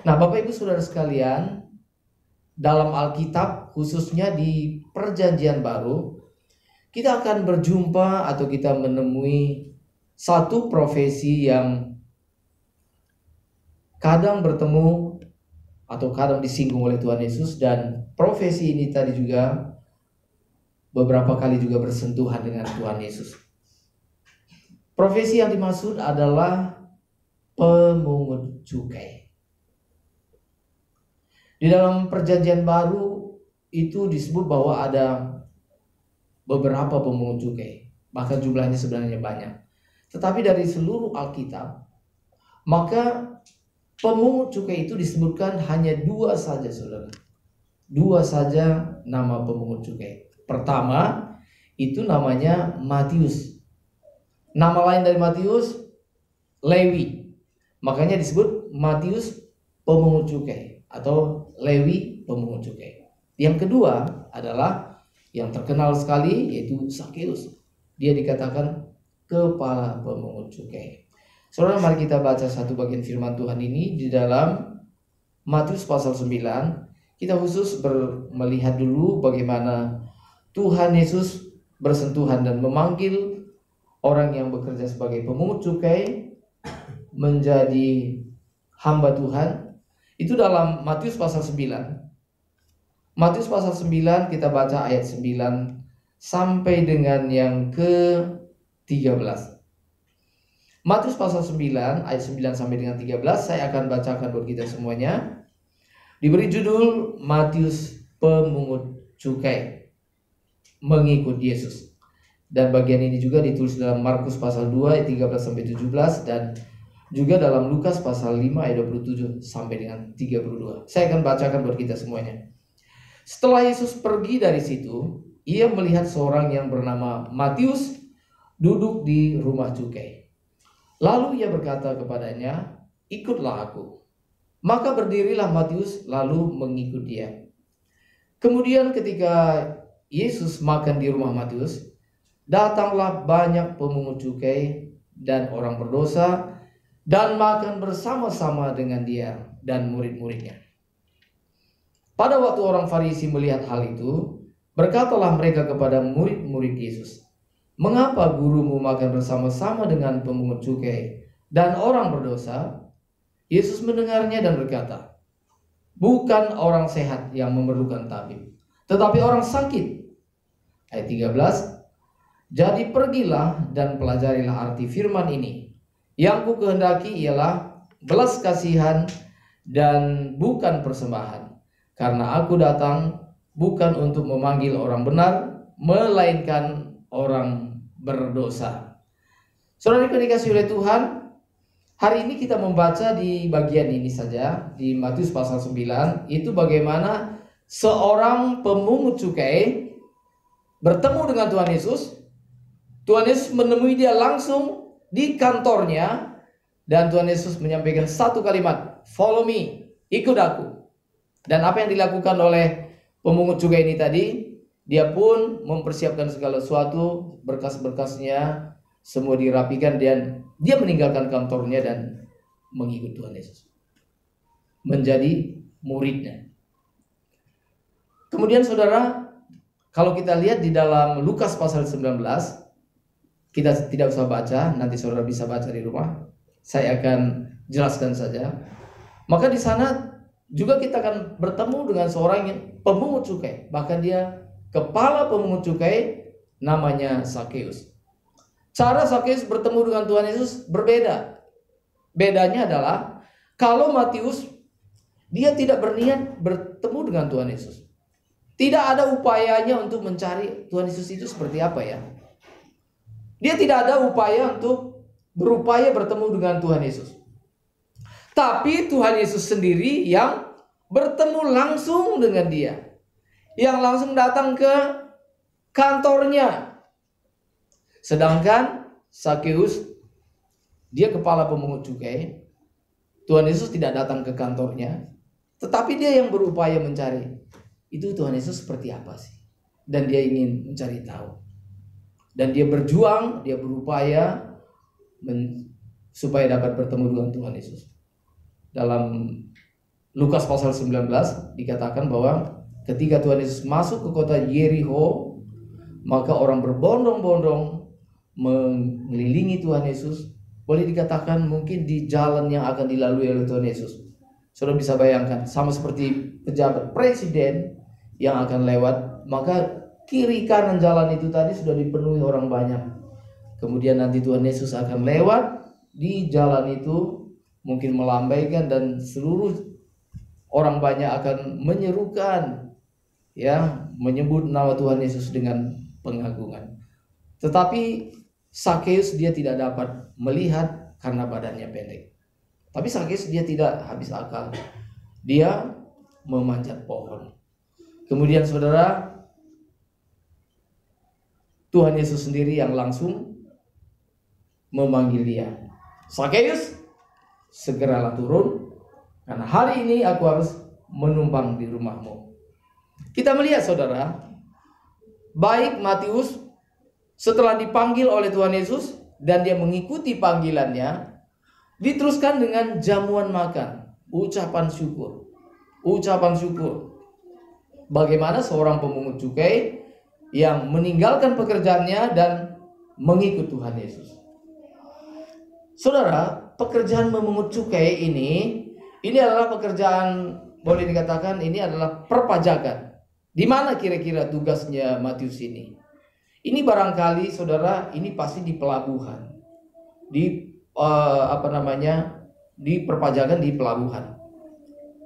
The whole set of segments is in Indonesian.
Nah, Bapak Ibu Saudara sekalian, dalam Alkitab khususnya di Perjanjian Baru, kita akan berjumpa atau kita menemui satu profesi yang kadang bertemu atau kadang disinggung oleh Tuhan Yesus, dan profesi ini tadi juga beberapa kali juga bersentuhan dengan Tuhan Yesus. Profesi yang dimaksud adalah pemungut cukai. Di dalam Perjanjian Baru itu disebut bahwa ada beberapa pemungut cukai, bahkan jumlahnya sebenarnya banyak. Tetapi dari seluruh Alkitab, maka pemungut cukai itu disebutkan hanya dua saja, saudara. Dua saja nama pemungut cukai. Pertama, itu namanya Matius. Nama lain dari Matius, Lewi. Makanya disebut Matius pemungut cukai atau Lewi pemungut cukai. Yang kedua adalah yang terkenal sekali, yaitu Sakeus. Dia dikatakan kepala pemungut cukai. Saudara, mari kita baca satu bagian firman Tuhan ini di dalam Matius pasal 9. Kita khusus melihat dulu bagaimana Tuhan Yesus bersentuhan dan memanggil orang yang bekerja sebagai pemungut cukai menjadi hamba Tuhan. Itu dalam Matius pasal 9. Matius pasal 9 kita baca ayat 9 sampai dengan yang ke-13. Matius pasal 9 ayat 9 sampai dengan 13 saya akan bacakan buat kita semuanya. Diberi judul Matius pemungut cukai mengikut Yesus. Dan bagian ini juga ditulis dalam Markus pasal 2 ayat 13 sampai 17 dan juga dalam Lukas pasal 5 ayat 27 sampai dengan 32. Saya akan bacakan buat kita semuanya. Setelah Yesus pergi dari situ, ia melihat seorang yang bernama Matius duduk di rumah cukai. Lalu ia berkata kepadanya, "Ikutlah aku." Maka berdirilah Matius lalu mengikut dia. Kemudian ketika Yesus makan di rumah Matius, datanglah banyak pemungut cukai dan orang berdosa dan makan bersama-sama dengan dia dan murid-muridnya. Pada waktu orang Farisi melihat hal itu, berkatalah mereka kepada murid-murid Yesus, "Mengapa gurumu makan bersama-sama dengan pemungut cukai dan orang berdosa?" Yesus mendengarnya dan berkata, "Bukan orang sehat yang memerlukan tabib, tetapi orang sakit." Ayat 13, "Jadi pergilah dan pelajarilah arti firman ini. Yang ku kehendaki ialah belas kasihan dan bukan persembahan. Karena aku datang bukan untuk memanggil orang benar, melainkan orang berdosa." Saudara yang dikasihi oleh Tuhan, hari ini kita membaca di bagian ini saja di Matius pasal 9, itu bagaimana seorang pemungut cukai bertemu dengan Tuhan Yesus. Tuhan Yesus menemui dia langsung di kantornya dan Tuhan Yesus menyampaikan satu kalimat, "Follow me, ikut aku." Dan apa yang dilakukan oleh pemungut cukai ini tadi, dia pun mempersiapkan segala sesuatu, berkas-berkasnya semua dirapikan dan dia meninggalkan kantornya dan mengikut Tuhan Yesus, menjadi muridnya. Kemudian saudara, kalau kita lihat di dalam Lukas pasal 19, kita tidak usah baca, nanti saudara bisa baca di rumah. Saya akan jelaskan saja. Maka di sana juga kita akan bertemu dengan seorang yang pemungut cukai, bahkan dia kepala pemungut cukai, namanya Sakeus. Cara Sakeus bertemu dengan Tuhan Yesus berbeda. Bedanya adalah kalau Matius, dia tidak berniat bertemu dengan Tuhan Yesus. Tidak ada upayanya untuk mencari Tuhan Yesus itu seperti apa ya. Dia tidak ada upaya untuk berupaya bertemu dengan Tuhan Yesus. Tapi Tuhan Yesus sendiri yang bertemu langsung dengan dia, yang langsung datang ke kantornya. Sedangkan Sakeus, dia kepala pemungut cukai, Tuhan Yesus tidak datang ke kantornya, tetapi dia yang berupaya mencari itu Tuhan Yesus seperti apa sih, dan dia ingin mencari tahu, dan dia berjuang, dia berupaya supaya dapat bertemu dengan Tuhan Yesus. Dalam Lukas pasal 19 dikatakan bahwa ketika Tuhan Yesus masuk ke kota Yerikho, maka orang berbondong-bondong mengelilingi Tuhan Yesus. Boleh dikatakan mungkin di jalan yang akan dilalui oleh Tuhan Yesus. Saudara bisa bayangkan, sama seperti pejabat presiden yang akan lewat, maka kiri kanan jalan itu tadi sudah dipenuhi orang banyak. Kemudian nanti Tuhan Yesus akan lewat di jalan itu, mungkin melambaikan, dan seluruh orang banyak akan menyerukan, ya, menyebut nama Tuhan Yesus dengan pengagungan. Tetapi Sakeus dia tidak dapat melihat karena badannya pendek. Tapi Sakeus dia tidak habis akal. Dia memanjat pohon. Kemudian saudara, Tuhan Yesus sendiri yang langsung memanggil dia. Sakeus, segeralah turun, karena hari ini aku harus menumpang di rumahmu. Kita melihat saudara, baik Matius setelah dipanggil oleh Tuhan Yesus dan dia mengikuti panggilannya, diteruskan dengan jamuan makan, ucapan syukur. Ucapan syukur. Bagaimana seorang pemungut cukai yang meninggalkan pekerjaannya dan mengikut Tuhan Yesus. Saudara, pekerjaan memungut cukai ini adalah pekerjaan, boleh dikatakan ini adalah perpajakan. Di mana kira-kira tugasnya Matius ini? Ini barangkali saudara, ini pasti di pelabuhan, di di perpajakan di pelabuhan.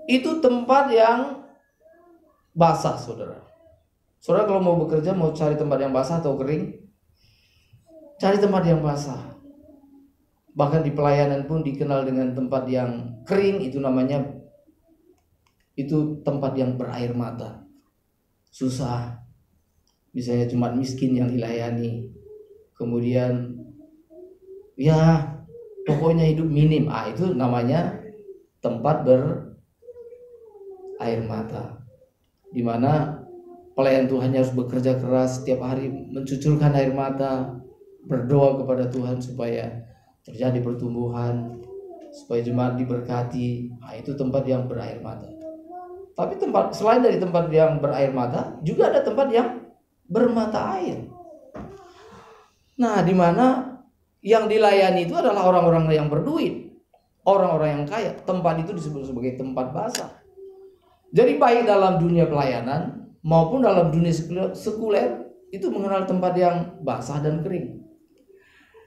Itu tempat yang basah, saudara. Saudara kalau mau bekerja, mau cari tempat yang basah atau kering, cari tempat yang basah. Bahkan di pelayanan pun dikenal dengan tempat yang kering, itu namanya, itu tempat yang berair mata. Susah. Misalnya cuma miskin yang dilayani. Kemudian ya pokoknya hidup minim. Itu namanya tempat berair mata. Dimana pelayan Tuhan harus bekerja keras setiap hari, mencucurkan air mata, berdoa kepada Tuhan supaya terjadi pertumbuhan, supaya jemaat diberkati. Itu tempat yang berair mata. Tapi selain dari tempat yang berair mata, juga ada tempat yang bermata air. Nah, di mana yang dilayani itu adalah orang-orang yang berduit, orang-orang yang kaya. Tempat itu disebut sebagai tempat basah. Jadi baik dalam dunia pelayanan maupun dalam dunia sekuler itu mengenal tempat yang basah dan kering.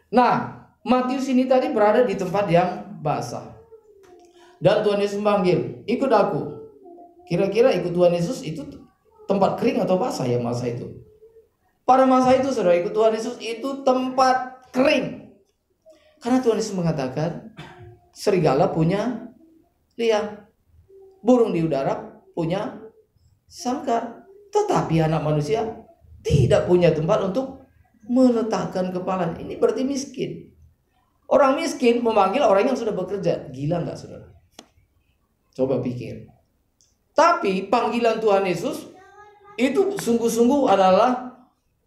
Nah, Matius ini tadi berada di tempat yang basah. Dan Tuhan Yesus memanggil, ikut aku. Kira-kira ikut Tuhan Yesus itu tempat kering atau basah ya masa itu? Pada masa itu saudara, ikut Tuhan Yesus itu tempat kering. Karena Tuhan Yesus mengatakan, serigala punya liang, burung di udara punya sangkar, tetapi anak manusia tidak punya tempat untuk meletakkan kepala. Ini berarti miskin. Orang miskin memanggil orang yang sudah bekerja. Gila nggak saudara? Coba pikir. Tapi panggilan Tuhan Yesus itu sungguh-sungguh adalah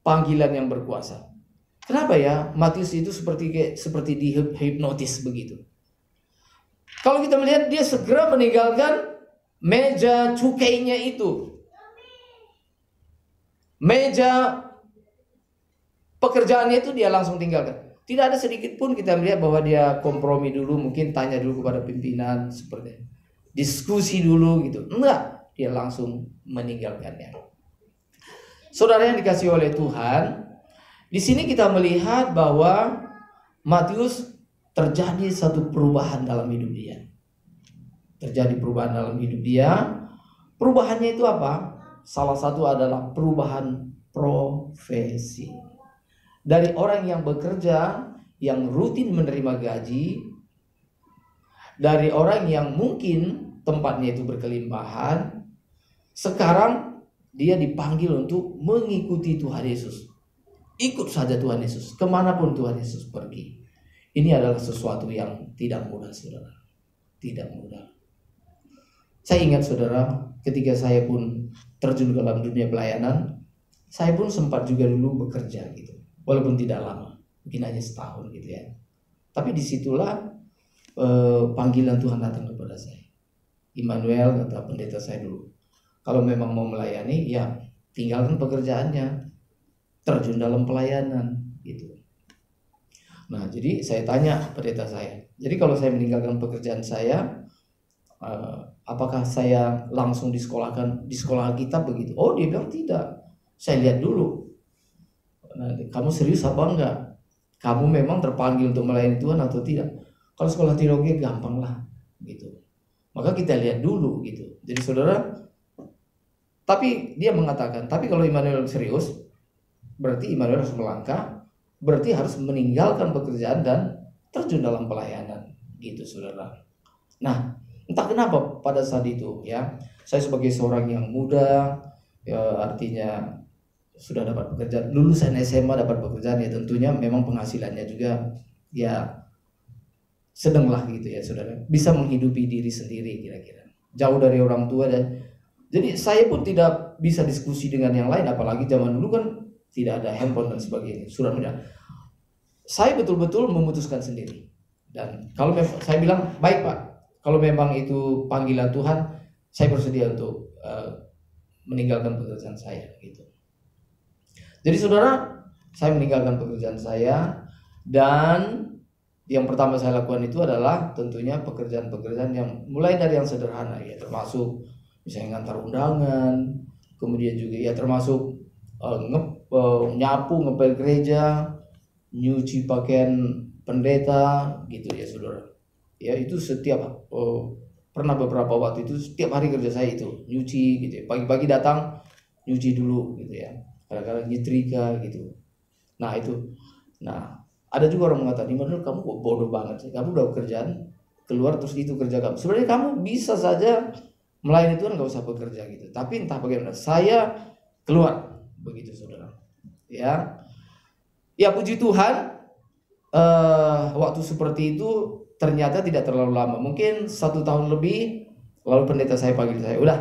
panggilan yang berkuasa. Kenapa ya Matius itu seperti dihipnotis begitu? Kalau kita melihat, dia segera meninggalkan meja cukainya itu, meja pekerjaannya itu dia langsung tinggalkan. Tidak ada sedikit pun kita melihat bahwa dia kompromi dulu, mungkin tanya dulu kepada pimpinan, seperti diskusi dulu gitu. Enggak, dia langsung meninggalkannya. Saudara yang dikasihi oleh Tuhan, di sini kita melihat bahwa Matius terjadi satu perubahan dalam hidup dia. Terjadi perubahan dalam hidup dia. Perubahannya itu apa? Salah satu adalah perubahan profesi. Dari orang yang bekerja, yang rutin menerima gaji, dari orang yang mungkin tempatnya itu berkelimpahan, sekarang dia dipanggil untuk mengikuti Tuhan Yesus. Ikut saja Tuhan Yesus, kemanapun Tuhan Yesus pergi. Ini adalah sesuatu yang tidak mudah, saudara. Tidak mudah. Saya ingat saudara, ketika saya pun terjun dalam dunia pelayanan, saya pun sempat juga dulu bekerja gitu. Walaupun tidak lama, mungkin hanya setahun gitu ya. Tapi disitulah panggilan Tuhan datang kepada saya. Immanuel, kata pendeta saya dulu, kalau memang mau melayani, ya tinggalkan pekerjaannya, terjun dalam pelayanan gitu. Nah, jadi saya tanya pendeta saya, jadi kalau saya meninggalkan pekerjaan saya, apakah saya langsung disekolahkan di sekolah Alkitab begitu? Oh, dia bilang tidak. Saya lihat dulu, nah, kamu serius apa enggak? Kamu memang terpanggil untuk melayani Tuhan atau tidak? Kalau sekolah teologi gampang lah gitu. Maka kita lihat dulu gitu. Jadi saudara, tapi dia mengatakan, tapi kalau Immanuel serius, berarti Immanuel harus melangkah, berarti harus meninggalkan pekerjaan dan terjun dalam pelayanan gitu saudara. Nah, entah kenapa pada saat itu ya, saya sebagai seorang yang muda, ya artinya sudah dapat pekerjaan, lulusan SMA dapat pekerjaan, ya tentunya memang penghasilannya juga ya sedang lah gitu ya saudara, bisa menghidupi diri sendiri kira-kira, jauh dari orang tua. Dan jadi saya pun tidak bisa diskusi dengan yang lain, apalagi zaman dulu kan tidak ada handphone dan sebagainya, sudah mudah. Saya betul-betul memutuskan sendiri, dan kalau saya bilang baik Pak, kalau memang itu panggilan Tuhan, saya bersedia untuk meninggalkan pekerjaan saya gitu. Jadi saudara, saya meninggalkan pekerjaan saya, dan yang pertama saya lakukan itu adalah tentunya pekerjaan-pekerjaan yang mulai dari yang sederhana ya, termasuk misalnya ngantar undangan, kemudian juga ya termasuk nyapu, ngepel gereja, nyuci pakaian pendeta gitu ya saudara. Ya itu setiap pernah beberapa waktu itu setiap hari kerja saya itu nyuci gitu ya. Pagi-pagi datang nyuci dulu gitu ya, kadang-kadang nyetrika gitu. Nah itu, nah ada juga orang mengatakan, Immanuel kamu kok bodoh banget sih, kamu udah kerjaan keluar terus itu kerja kamu. Sebenarnya kamu bisa saja melayani Tuhan, nggak usah bekerja gitu. Tapi entah bagaimana, saya keluar begitu saudara. Ya puji Tuhan, waktu seperti itu ternyata tidak terlalu lama, mungkin 1 tahun lebih. Lalu pendeta saya panggil saya, udah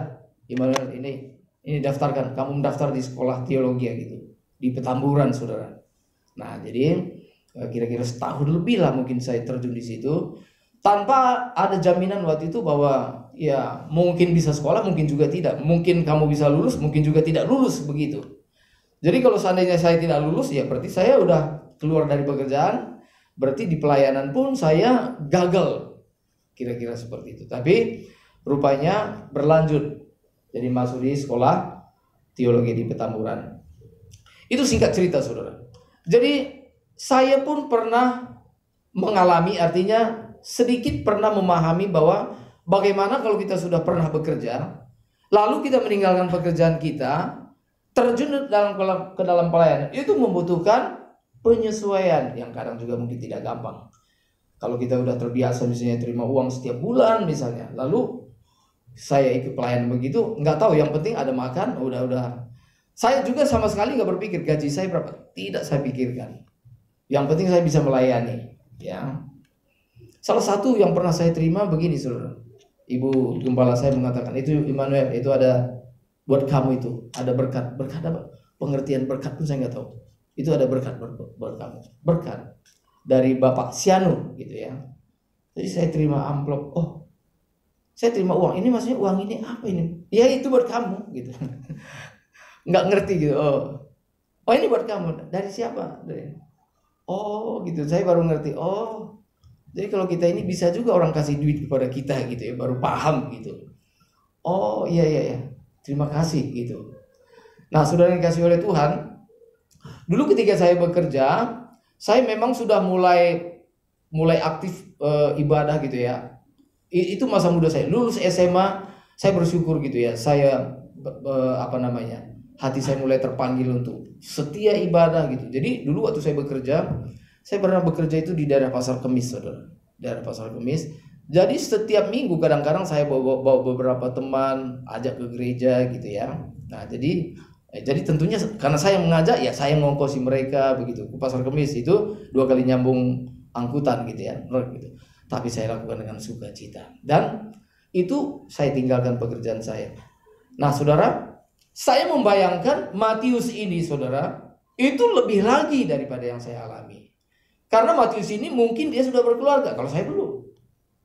Immanuel ini daftarkan, kamu mendaftar di sekolah teologi gitu di Petamburan saudara. Nah jadi kira-kira setahun lebih lah mungkin saya terjun di situ, tanpa ada jaminan waktu itu bahwa ya mungkin bisa sekolah, mungkin juga tidak, mungkin kamu bisa lulus, mungkin juga tidak lulus begitu. Jadi kalau seandainya saya tidak lulus, ya berarti saya udah keluar dari pekerjaan, berarti di pelayanan pun saya gagal, kira-kira seperti itu. Tapi rupanya berlanjut, jadi masuk di sekolah teologi di Petamburan. Itu singkat cerita saudara. Jadi saya pun pernah mengalami, artinya sedikit pernah memahami bahwa bagaimana kalau kita sudah pernah bekerja, lalu kita meninggalkan pekerjaan kita, terjun ke dalam pelayanan, itu membutuhkan penyesuaian yang kadang juga mungkin tidak gampang. Kalau kita udah terbiasa misalnya terima uang setiap bulan misalnya, lalu saya ikut pelayanan begitu, nggak tahu, yang penting ada makan, udah. Saya juga sama sekali nggak berpikir gaji saya berapa, tidak saya pikirkan. Yang penting saya bisa melayani. Ya, salah satu yang pernah saya terima begini saudara, ibu gembala saya mengatakan, itu Immanuel, itu ada buat kamu, itu ada berkat apa? Pengertian berkat pun saya nggak tahu. Itu ada berkat buat kamu, berkat dari Bapak Sianu gitu ya. Jadi saya terima amplop, oh saya terima uang, ini maksudnya uang ini apa ini? Ya itu buat kamu gitu. Nggak ngerti gitu. Oh ini buat kamu, dari siapa? Oh gitu, saya baru ngerti. Oh jadi kalau kita ini bisa juga orang kasih duit kepada kita gitu ya, baru paham gitu. Oh iya, terima kasih gitu. Nah saudara yang dikasih oleh Tuhan, dulu ketika saya bekerja, saya memang sudah mulai aktif ibadah gitu ya. Itu masa muda saya, lulus SMA, saya bersyukur gitu ya. Saya hati saya mulai terpanggil untuk setia ibadah gitu. Jadi dulu waktu saya bekerja, saya pernah bekerja itu di daerah Pasar Kemis saudara, daerah Pasar Kemis. Jadi setiap minggu kadang-kadang saya bawa beberapa teman, ajak ke gereja gitu ya. Nah jadi tentunya karena saya mengajak, ya saya ngongkosi mereka begitu. Ke Pasar Kemis itu 2 kali nyambung angkutan gitu ya, gitu. Tapi saya lakukan dengan sukacita, dan itu saya tinggalkan pekerjaan saya. Nah saudara, saya membayangkan Matius ini saudara, itu lebih lagi daripada yang saya alami. Karena Matius ini mungkin dia sudah berkeluarga, kalau saya belum.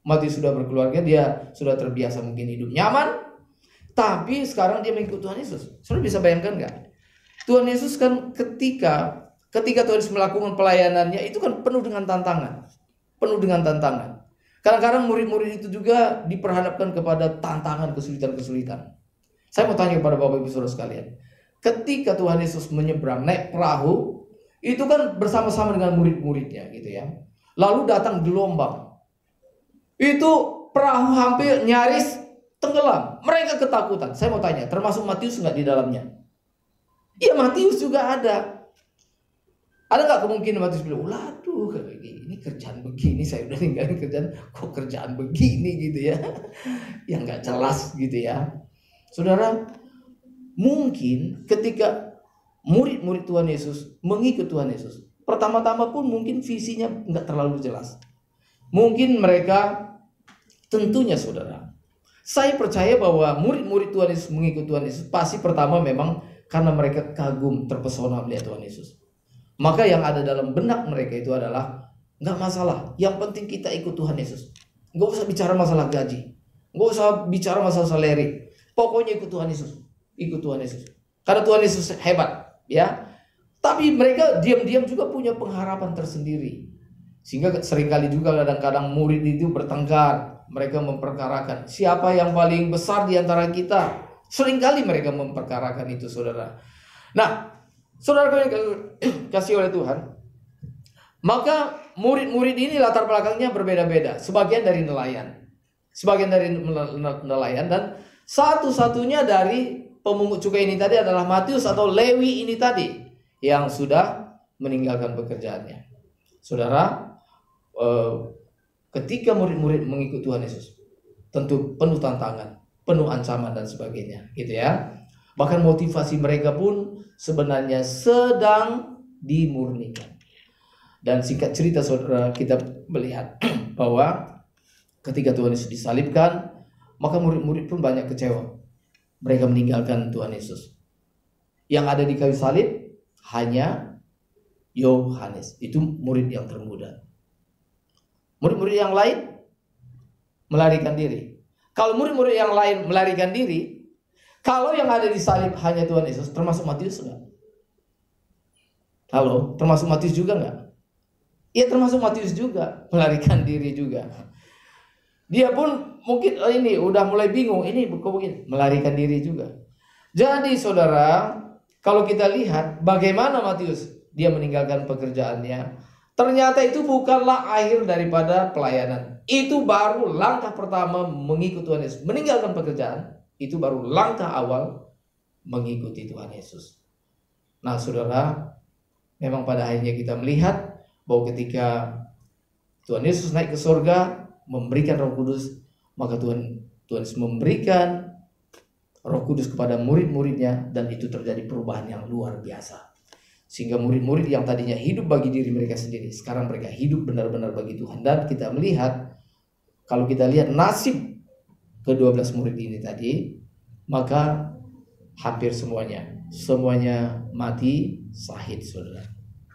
Matius sudah berkeluarga, dia sudah terbiasa mungkin hidup nyaman, tapi sekarang dia mengikut Tuhan Yesus. Saudara bisa bayangkan nggak? Tuhan Yesus kan ketika Tuhan Yesus melakukan pelayanannya itu kan penuh dengan tantangan. Penuh dengan tantangan. Kadang-kadang murid-murid itu juga diperhadapkan kepada tantangan, kesulitan-kesulitan. Saya mau tanya kepada Bapak Ibu Saudara sekalian. Ketika Tuhan Yesus menyeberang naik perahu, itu kan bersama-sama dengan murid-muridnya gitu ya. Lalu datang gelombang. Itu perahu hampir nyaris tenggelam. Mereka ketakutan. Saya mau tanya, termasuk Matius nggak di dalamnya? Iya, Matius juga ada. Ada nggak kemungkinan Matius bilang, waduh, ini kerjaan begini, saya udah ninggalin kerjaan, kok kerjaan begini gitu ya, yang nggak jelas gitu ya. Saudara, mungkin ketika murid-murid Tuhan Yesus mengikut Tuhan Yesus, pertama-tama pun mungkin visinya nggak terlalu jelas. Mungkin mereka, tentunya saudara, saya percaya bahwa murid-murid Tuhan Yesus mengikut Tuhan Yesus pasti pertama memang karena mereka kagum, terpesona melihat Tuhan Yesus. Maka yang ada dalam benak mereka itu adalah, nggak masalah, yang penting kita ikut Tuhan Yesus. Nggak usah bicara masalah gaji, nggak usah bicara masalah salary, pokoknya ikut Tuhan Yesus, ikut Tuhan Yesus. Karena Tuhan Yesus hebat, ya. Tapi mereka diam-diam juga punya pengharapan tersendiri, sehingga seringkali juga kadang-kadang murid itu bertengkar, mereka memperkarakan siapa yang paling besar di antara kita. Seringkali mereka memperkarakan itu, saudara. Nah, saudara yang kasih oleh Tuhan, maka murid-murid ini latar belakangnya berbeda-beda. Sebagian dari nelayan, dan satu-satunya dari pemungut cukai ini tadi adalah Matius atau Lewi ini tadi yang sudah meninggalkan pekerjaannya. Saudara, ketika murid-murid mengikut Tuhan Yesus, tentu penuh tantangan, penuh ancaman dan sebagainya, gitu ya. Bahkan motivasi mereka pun sebenarnya sedang dimurnikan. Dan singkat cerita saudara, kita melihat bahwa ketika Tuhan Yesus disalibkan, maka murid-murid pun banyak kecewa. Mereka meninggalkan Tuhan Yesus. Yang ada di kayu salib hanya Yohanes, itu murid yang termuda. Murid-murid yang lain melarikan diri. Kalau murid-murid yang lain melarikan diri, kalau yang ada di salib hanya Tuhan Yesus, termasuk Matius enggak? Halo, termasuk Matius juga enggak? Iya, termasuk Matius juga, melarikan diri juga. Dia pun mungkin ini udah mulai bingung, ini mungkin melarikan diri juga. Jadi saudara, kalau kita lihat bagaimana Matius dia meninggalkan pekerjaannya, ternyata itu bukanlah akhir daripada pelayanan. Itu baru langkah pertama mengikut Tuhan Yesus. Meninggalkan pekerjaan, itu baru langkah awal mengikuti Tuhan Yesus. Nah saudara, memang pada akhirnya kita melihat bahwa ketika Tuhan Yesus naik ke surga, memberikan Roh Kudus, maka Tuhan Yesus memberikan Roh Kudus kepada murid-muridnya, dan itu terjadi perubahan yang luar biasa. Sehingga murid-murid yang tadinya hidup bagi diri mereka sendiri, sekarang mereka hidup benar-benar bagi Tuhan. Dan kita melihat, kalau kita lihat nasib ke-12 murid ini tadi, maka hampir semuanya mati syahid, saudara.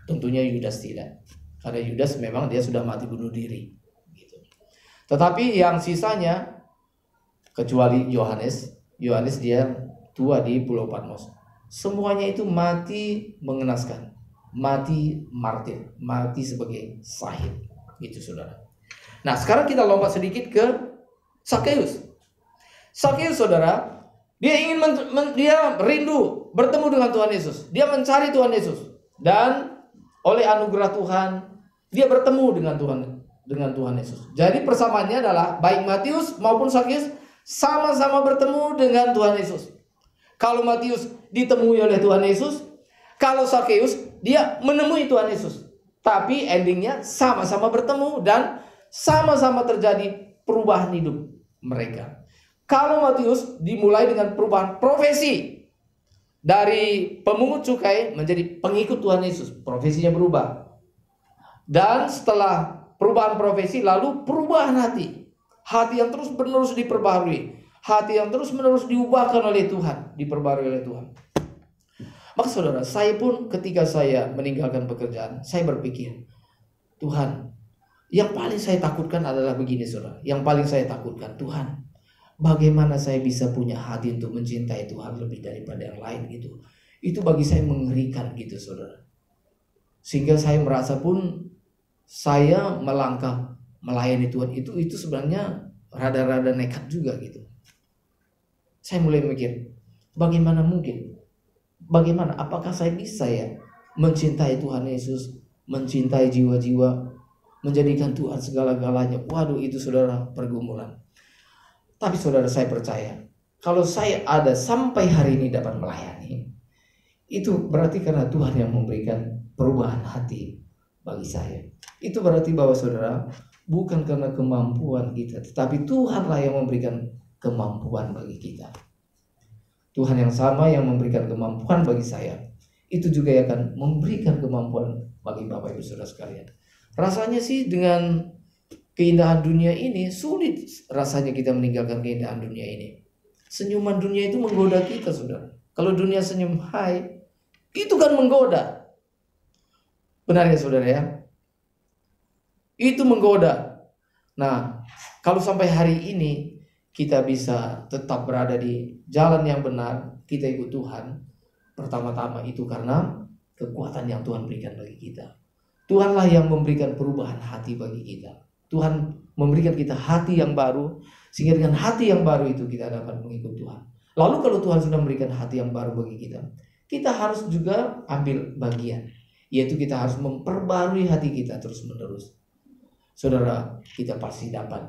Tentunya Yudas tidak, karena Yudas memang dia sudah mati bunuh diri gitu. Tetapi yang sisanya, kecuali Yohanes dia tua di Pulau Patmos, semuanya itu mati mengenaskan, mati martir, mati sebagai syahid gitu, saudara. Nah sekarang kita lompat sedikit ke Sakeus. Sakeus, saudara, dia ingin dia rindu bertemu dengan Tuhan Yesus. Dia mencari Tuhan Yesus, dan oleh anugerah Tuhan dia bertemu dengan Tuhan Yesus. Jadi persamaannya adalah baik Matius maupun Sakeus sama-sama bertemu dengan Tuhan Yesus. Kalau Matius ditemui oleh Tuhan Yesus, kalau Sakeus dia menemui Tuhan Yesus. Tapi endingnya sama-sama bertemu dan sama-sama terjadi perubahan hidup mereka. Kalau Matius dimulai dengan perubahan profesi, dari pemungut cukai menjadi pengikut Tuhan Yesus, profesinya berubah. Dan setelah perubahan profesi, lalu perubahan hati yang terus menerus diperbarui, hati yang terus menerus diubahkan oleh Tuhan, diperbarui oleh Tuhan. Maka saudara, saya pun ketika saya meninggalkan pekerjaan, saya berpikir, Tuhan, Yang paling saya takutkan adalah begini saudara. Yang paling saya takutkan, Tuhan, bagaimana saya bisa punya hati untuk mencintai Tuhan lebih daripada yang lain gitu. Itu bagi saya mengerikan gitu saudara. Sehingga saya merasa pun saya melangkah melayani Tuhan itu sebenarnya rada-rada nekat juga gitu. Saya mulai mikir, bagaimana mungkin? Bagaimana? Apakah saya bisa ya mencintai Tuhan Yesus, mencintai jiwa-jiwa, menjadikan Tuhan segala-galanya? Waduh, itu saudara pergumulan. Tapi saudara, saya percaya kalau saya ada sampai hari ini dapat melayani, itu berarti karena Tuhan yang memberikan perubahan hati bagi saya. Itu berarti bahwa saudara, bukan karena kemampuan kita, tetapi Tuhanlah yang memberikan kemampuan bagi kita. Tuhan yang sama yang memberikan kemampuan bagi saya, itu juga yang akan memberikan kemampuan bagi Bapak Ibu Saudara sekalian. Rasanya sih dengan keindahan dunia ini sulit rasanya kita meninggalkan keindahan dunia ini. Senyuman dunia itu menggoda kita, saudara. Kalau dunia senyum hai, itu kan menggoda. Benar ya saudara ya? Itu menggoda. Nah, kalau sampai hari ini kita bisa tetap berada di jalan yang benar, kita ikut Tuhan, pertama-tama itu karena kekuatan yang Tuhan berikan bagi kita. Tuhanlah yang memberikan perubahan hati bagi kita. Tuhan memberikan kita hati yang baru, sehingga dengan hati yang baru itu kita dapat mengikut Tuhan. Lalu kalau Tuhan sudah memberikan hati yang baru bagi kita, kita harus juga ambil bagian, yaitu kita harus memperbarui hati kita terus-menerus. Saudara, kita pasti dapat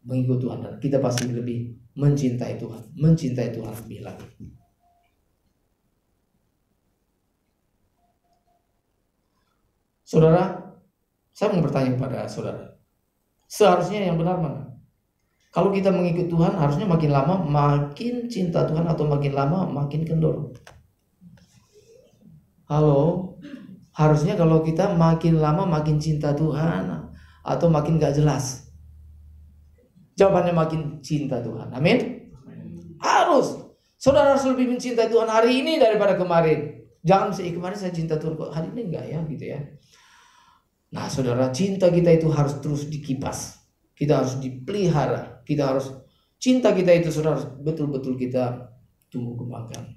mengikut Tuhan dan kita pasti lebih mencintai Tuhan lebih lagi. Saudara, saya mau bertanya kepada saudara, seharusnya yang benar mana? Kalau kita mengikut Tuhan, harusnya makin lama makin cinta Tuhan atau makin lama makin kendor? Halo, harusnya kalau kita makin lama makin cinta Tuhan atau makin gak jelas? Jawabannya makin cinta Tuhan. Amin. Harus. Saudara harus lebih mencintai Tuhan hari ini daripada kemarin. Jangan kemarin saya cinta Tuhan kok, hari ini enggak ya gitu ya. Nah saudara, cinta kita itu harus terus dikipas. Kita harus dipelihara. Kita harus, cinta kita itu saudara betul-betul kita tumbuh kembangkan.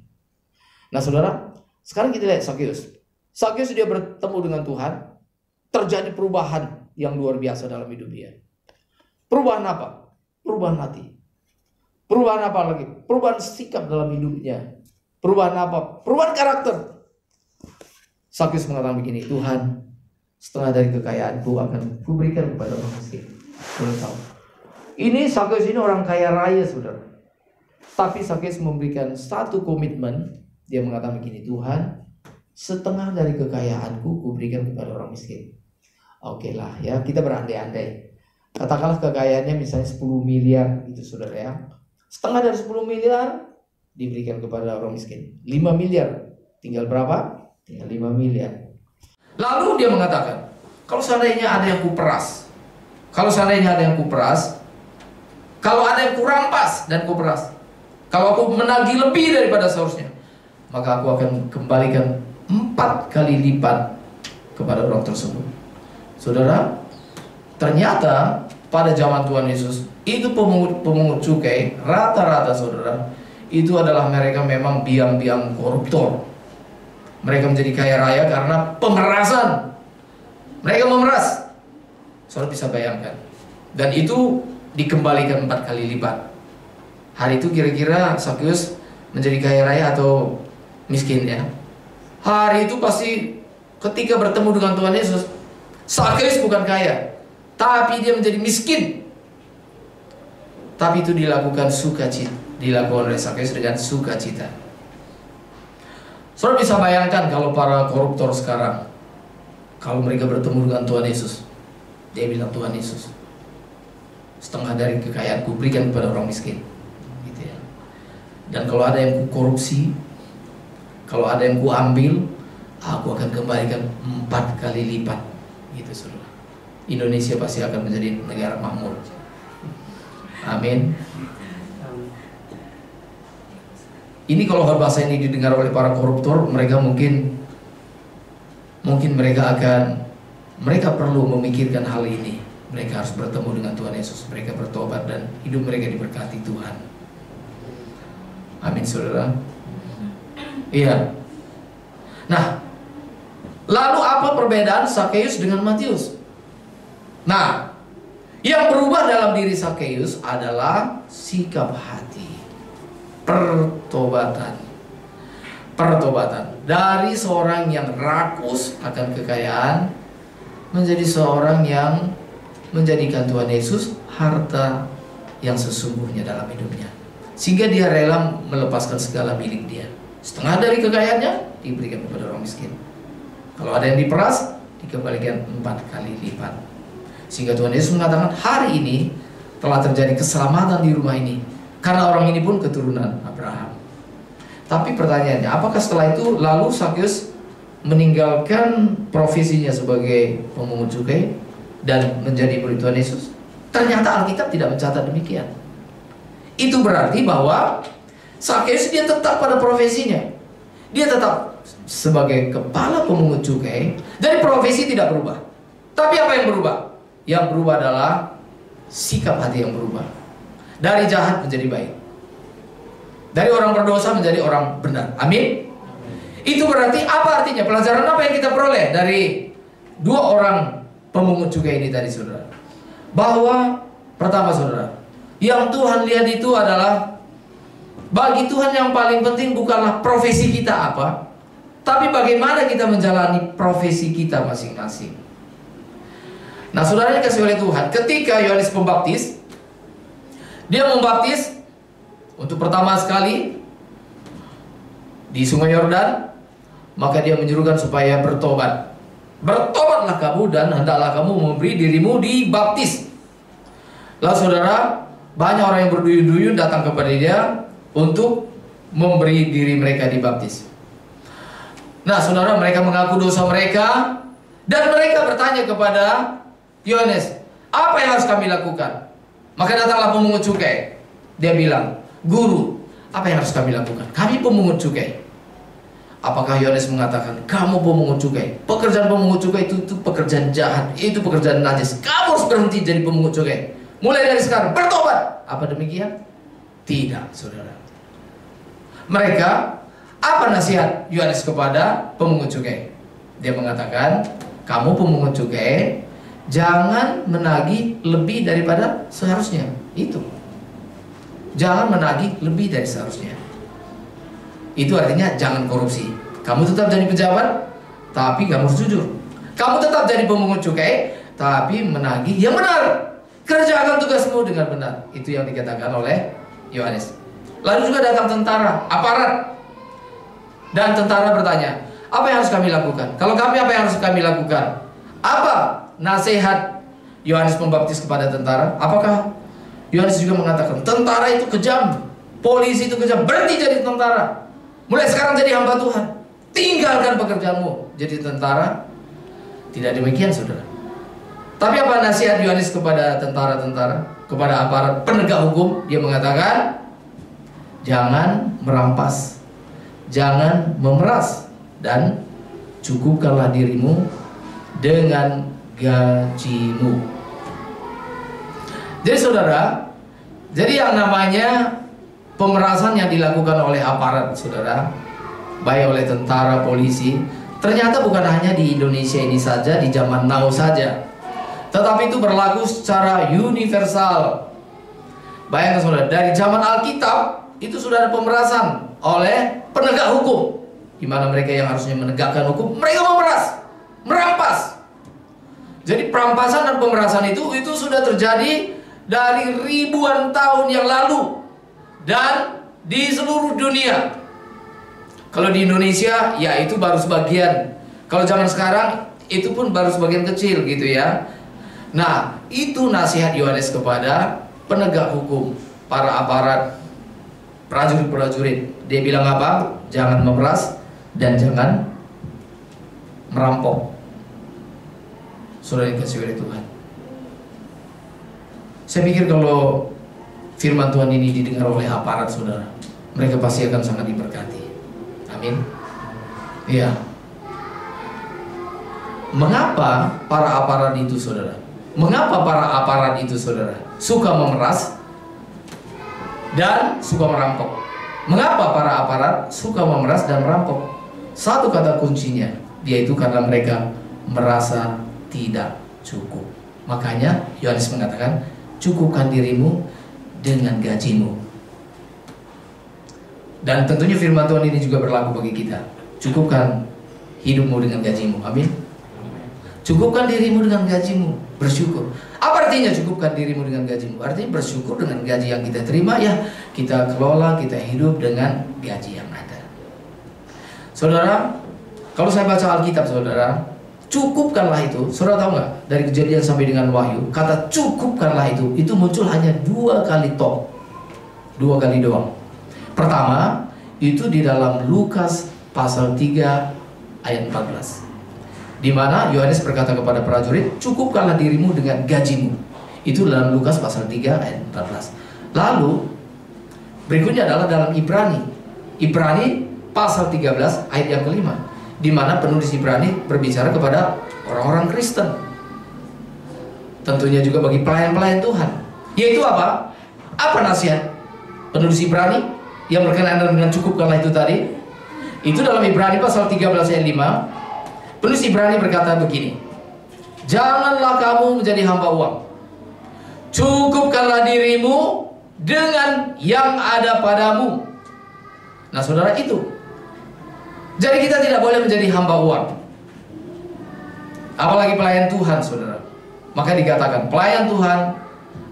Nah saudara, sekarang kita lihat Sakeus. Sakeus dia bertemu dengan Tuhan. Terjadi perubahan yang luar biasa dalam hidup dia. Perubahan apa? Perubahan hati. Perubahan apa lagi? Perubahan sikap dalam hidupnya. Perubahan apa? Perubahan karakter. Sakeus mengatakan begini, Tuhan, setengah dari kekayaanku akan kuberikan kepada orang miskin. Boleh tahu? Ini Sakeus ini orang kaya raya, saudara. Tapi Sakeus memberikan satu komitmen. Dia mengatakan begini, Tuhan, setengah dari kekayaanku kuberikan kepada orang miskin. Oke lah ya, kita berandai-andai. Katakanlah kekayaannya misalnya 10 miliar gitu saudara ya. Setengah dari 10 miliar diberikan kepada orang miskin. 5 miliar. Tinggal berapa? Tinggal 5 miliar. Lalu dia mengatakan, kalau seandainya ada yang kuperas, kalau seandainya ada yang kuperas, kalau ada yang kurampas dan kuperas, kalau aku menagih lebih daripada seharusnya, maka aku akan kembalikan 4 kali lipat kepada orang tersebut. Saudara, ternyata pada zaman Tuhan Yesus itu pemungut cukai rata-rata saudara itu adalah mereka memang biang-biang koruptor. Mereka menjadi kaya raya karena pemerasan. Mereka memeras. Saudara bisa bayangkan. Dan itu dikembalikan 4 kali lipat. Hari itu kira-kira Sakeus menjadi kaya raya atau miskin ya? Hari itu pasti ketika bertemu dengan Tuhan Yesus, Sakeus bukan kaya, tapi dia menjadi miskin. Tapi itu dilakukan sukacita, dilakukan oleh Sakeus dengan sukacita. Saudara bisa bayangkan kalau para koruptor sekarang, kalau mereka bertemu dengan Tuhan Yesus, dia bilang, Tuhan Yesus, setengah dari kekayaanku berikan kepada orang miskin, gitu ya. Dan kalau ada yang ku korupsi, kalau ada yang ku ambil, aku akan kembalikan 4 kali lipat, gitu saudara. Indonesia pasti akan menjadi negara makmur. Amin. Ini kalau bahasa ini didengar oleh para koruptor, mereka mungkin mereka akan mereka perlu memikirkan hal ini. Mereka harus bertemu dengan Tuhan Yesus, mereka bertobat dan hidup mereka diberkati Tuhan. Amin, saudara. Iya. Nah, lalu apa perbedaan Sakeus dengan Matius? Nah, yang berubah dalam diri Sakeus adalah sikap hati, pertobatan. Dari seorang yang rakus akan kekayaan menjadi seorang yang menjadikan Tuhan Yesus harta yang sesungguhnya dalam hidupnya, sehingga dia rela melepaskan segala milik dia. Setengah dari kekayaannya diberikan kepada orang miskin. Kalau ada yang diperas, dikembalikan 4 kali lipat. Sehingga Tuhan Yesus mengatakan, hari ini telah terjadi keselamatan di rumah ini, karena orang ini pun keturunan Abraham. Tapi pertanyaannya, apakah setelah itu lalu Sakeus meninggalkan profesinya sebagai pemungut cukai dan menjadi murid Tuhan Yesus? Ternyata Alkitab tidak mencatat demikian. Itu berarti bahwa Sakeus dia tetap pada profesinya. Dia tetap sebagai kepala pemungut cukai, dari profesi tidak berubah. Tapi apa yang berubah? Yang berubah adalah sikap hati yang berubah. Dari jahat menjadi baik, dari orang berdosa menjadi orang benar. Amin. Itu berarti apa artinya? Pelajaran apa yang kita peroleh dari 2 orang pemungut cukai ini tadi, saudara? Bahwa pertama, saudara, yang Tuhan lihat itu adalah, bagi Tuhan yang paling penting bukanlah profesi kita apa, tapi bagaimana kita menjalani profesi kita masing-masing. Nah, saudara yang kasih oleh Tuhan, ketika Yohanes Pembaptis, dia membaptis untuk pertama sekali di Sungai Yordan, maka dia menyuruhkan supaya bertobat. Bertobatlah kamu dan hendaklah kamu memberi dirimu dibaptis. Lalu saudara, banyak orang yang berduyun-duyun datang kepada dia untuk memberi diri mereka dibaptis. Nah, saudara, mereka mengaku dosa mereka dan mereka bertanya kepada Yohanes, apa yang harus kami lakukan? Maka datanglah pemungut cukai. Dia bilang, Guru, apa yang harus kami lakukan? Kami pemungut cukai. Apakah Yohanes mengatakan, kamu pemungut cukai? Pekerjaan pemungut cukai itu pekerjaan jahat, itu pekerjaan najis. Kamu harus berhenti jadi pemungut cukai. Mulai dari sekarang, bertobat. Apa demikian? Tidak, saudara. Mereka, apa nasihat Yohanes kepada pemungut cukai? Dia mengatakan, kamu pemungut cukai, jangan menagih lebih daripada seharusnya. Itu. Jangan menagih lebih dari seharusnya. Itu artinya jangan korupsi. Kamu tetap jadi pejabat, tapi kamu harus jujur. Kamu tetap jadi pemungut cukai, tapi menagih yang benar. Kerjakan tugasmu dengan benar. Itu yang dikatakan oleh Yohanes. Lalu juga datang tentara, aparat. Dan tentara bertanya, apa yang harus kami lakukan? Kalau kami, apa yang harus kami lakukan? Apa nasihat Yohanes Pembaptis kepada tentara? Apakah Yohanes juga mengatakan, tentara itu kejam, polisi itu kejam, berhenti jadi tentara, mulai sekarang jadi hamba Tuhan, tinggalkan pekerjaanmu jadi tentara? Tidak demikian, saudara. Tapi apa nasihat Yohanes kepada tentara-tentara, kepada aparat penegak hukum? Dia mengatakan, jangan merampas, jangan memeras, dan cukupkanlah dirimu dengan gajimu. Jadi saudara, jadi yang namanya pemerasan yang dilakukan oleh aparat, saudara, baik oleh tentara, polisi, ternyata bukan hanya di Indonesia ini saja, di zaman now saja, tetapi itu berlaku secara universal. Bayangkan saudara, dari zaman Alkitab itu sudah ada pemerasan oleh penegak hukum, di mana mereka yang harusnya menegakkan hukum, mereka memeras, merampas. Jadi perampasan dan pemerasan itu sudah terjadi dari ribuan tahun yang lalu dan di seluruh dunia. Kalau di Indonesia, ya itu baru sebagian. Kalau zaman sekarang, itu pun baru sebagian kecil gitu ya. Nah, itu nasihat Yohanes kepada penegak hukum, para aparat, prajurit-prajurit. Dia bilang apa? Jangan memeras dan jangan merampok. Saudara yang kasih oleh Tuhan, saya pikir kalau firman Tuhan ini didengar oleh aparat, saudara, mereka pasti akan sangat diberkati. Amin. Iya. mengapa para aparat itu, saudara? Mengapa para aparat itu, saudara, suka memeras dan suka merampok? Mengapa para aparat suka memeras dan merampok? Satu kata kuncinya, yaitu karena mereka merasa tidak cukup. Makanya Yohanes mengatakan, cukupkan dirimu dengan gajimu. Dan tentunya firman Tuhan ini juga berlaku bagi kita. Cukupkan hidupmu dengan gajimu. Amin. Cukupkan dirimu dengan gajimu. Bersyukur. Apa artinya cukupkan dirimu dengan gajimu? Artinya bersyukur dengan gaji yang kita terima, ya kita kelola, kita hidup dengan gaji yang ada. Saudara, kalau saya baca Alkitab, saudara, cukupkanlah itu. Saudara tahu nggak? Dari Kejadian sampai dengan Wahyu, kata cukupkanlah itu muncul hanya 2 kali toh. 2 kali doang. Pertama, itu di dalam Lukas pasal 3 ayat 14. Di mana Yohanes berkata kepada prajurit, cukupkanlah dirimu dengan gajimu. Itu dalam Lukas pasal 3 ayat 14. Lalu berikutnya adalah dalam Ibrani pasal 13 ayat yang kelima, di mana penulis Ibrani berbicara kepada orang-orang Kristen, tentunya juga bagi pelayan-pelayan Tuhan. Yaitu apa? Apa nasihat penulis Ibrani yang berkenaan dengan cukupkanlah itu tadi? Itu dalam Ibrani pasal 13 ayat 5. Penulis Ibrani berkata begini, janganlah kamu menjadi hamba uang, cukupkanlah dirimu dengan yang ada padamu. Nah saudara, itu jadi kita tidak boleh menjadi hamba uang, apalagi pelayan Tuhan, saudara. Maka dikatakan pelayan Tuhan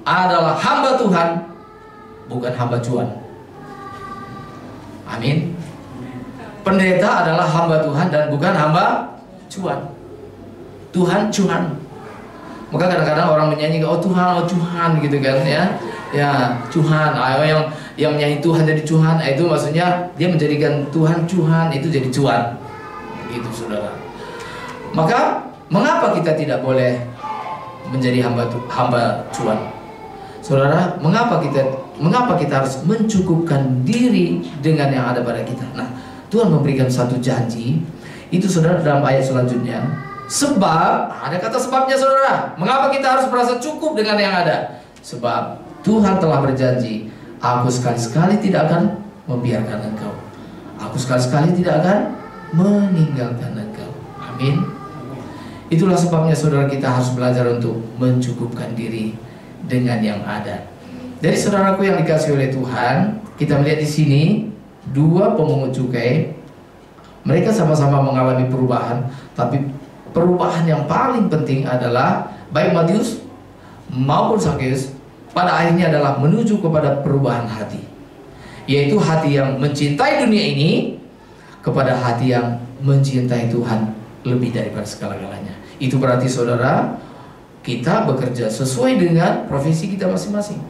adalah hamba Tuhan, bukan hamba cuan. Amin. Pendeta adalah hamba Tuhan dan bukan hamba cuan. Tuhan cuan. Maka kadang-kadang orang menyanyi, oh Tuhan gitu kan, ya Tuhan. Yang menyanyi Tuhan jadi Tuhan, itu maksudnya dia menjadikan Tuhan Tuhan itu jadi cuan. Gitu saudara. Maka mengapa kita tidak boleh menjadi hamba cuan? Saudara, mengapa kita harus mencukupkan diri dengan yang ada pada kita? Nah, Tuhan memberikan satu janji. Itu saudara dalam ayat selanjutnya. Sebab, ada kata sebabnya saudara. Mengapa kita harus merasa cukup dengan yang ada? Sebab Tuhan telah berjanji, aku sekali-sekali tidak akan membiarkan engkau. Aku sekali-sekali tidak akan meninggalkan engkau. Amin. Itulah sebabnya saudara, kita harus belajar untuk mencukupkan diri dengan yang ada. Jadi saudaraku yang dikasihi oleh Tuhan, kita melihat di sini 2 pemungut cukai. Mereka sama-sama mengalami perubahan, tapi perubahan yang paling penting adalah baik Matius maupun Zakheus pada akhirnya adalah menuju kepada perubahan hati, yaitu hati yang mencintai dunia ini kepada hati yang mencintai Tuhan lebih daripada segala-galanya. Itu berarti saudara, kita bekerja sesuai dengan profesi kita masing-masing.